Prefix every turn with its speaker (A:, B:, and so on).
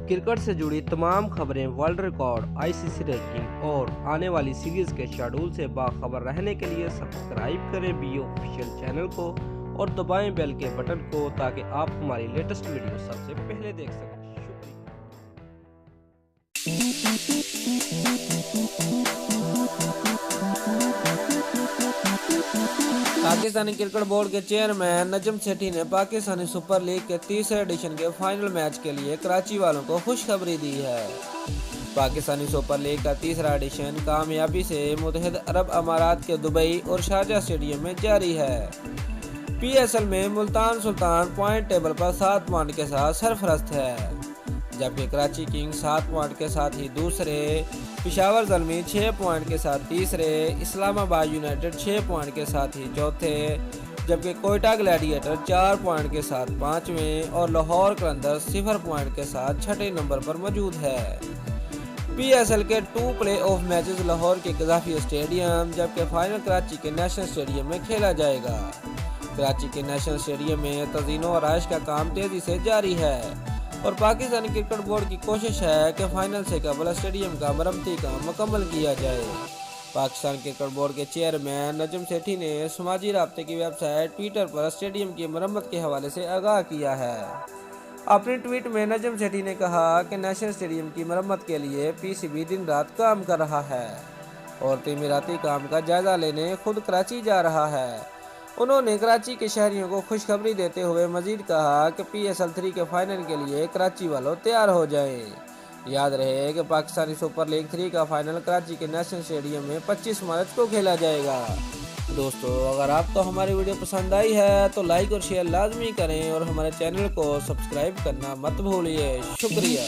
A: Cricket से जुड़ी तमाम खबरें, वर्ल्ड रिकॉर्ड, आईसीसी रैंकिंग और आने वाली सीरीज के शेड्यूल से बाखबर रहने के लिए सब्सक्राइब करें बी ऑफिशियल चैनल को और दबाएं बेल के बटन को ताकि आप हमारी लेटेस्ट वीडियो सबसे पहले देख सकें।
B: पाकिस्तानी क्रिकेट बोर्ड के चेयरमैन नजम सेठी ने पाकिस्तानी सुपर लीग के तीसरे एडिशन के फाइनल मैच के लिए कराची वालों को खुशखबरी दी है। पाकिस्तानी सुपर लीग का तीसरा एडिशन कामयाबी से मुत्तहिद अरब अमारात के दुबई और शारजाह स्टेडियम में जारी है। पीएसएल में मुल्तान सुल्तान पॉइंट टेबल पर 7 पॉइंट के साथ सरफरस्त है, जबकि कराची किंग्स 7 पॉइंट के साथ ही दूसरे, पेशावर ज़ल्मी 6 पॉइंट के साथ तीसरे, इस्लामाबाद यूनाइटेड 6 पॉइंट के साथ ही चौथे, जबकि कोयटा ग्लैडिएटर 4 पॉइंट के साथ पांचवें और लाहौर कलंदर्स 0 पॉइंट के साथ छठे नंबर पर मौजूद है। पीएसएल के 2 प्ले ऑफ मैचेस लाहौर के गद्दाफी स्टेडियम जबकि फाइनल कराची के नेशनल स्टेडियम में खेला जाएगा। कराची के नेशनल स्टेडियम में तज़ीनो और आराइश का काम तेज़ी से जारी है और पाकिस्तानी क्रिकेट बोर्ड की कोशिश है कि फाइनल से कबल स्टेडियम का मरम्मती काम मुकम्मल किया जाए। पाकिस्तान क्रिकेट बोर्ड के चेयरमैन नजम सेठी ने समाजी राब्ते की वेबसाइट ट्विटर पर स्टेडियम की मरम्मत के हवाले से आगाह किया है। अपने ट्वीट में नजम सेठी ने कहा कि नेशनल स्टेडियम की मरम्मत के लिए पीसीबी दिन रात काम कर रहा है और तमीराती काम का जायजा लेने खुद कराची जा रहा है। उन्होंने कराची के शहरियों को खुशखबरी देते हुए मजीद कहा कि पीएसएल 3 के फाइनल के लिए कराची वालों तैयार हो जाएं। याद रहे कि पाकिस्तानी सुपर लीग 3 का फाइनल कराची के नेशनल स्टेडियम में 25 मार्च को खेला जाएगा। दोस्तों, अगर आपको हमारी वीडियो पसंद आई है तो लाइक और शेयर लाजमी करें और हमारे चैनल को सब्सक्राइब करना मत भूलिए। शुक्रिया।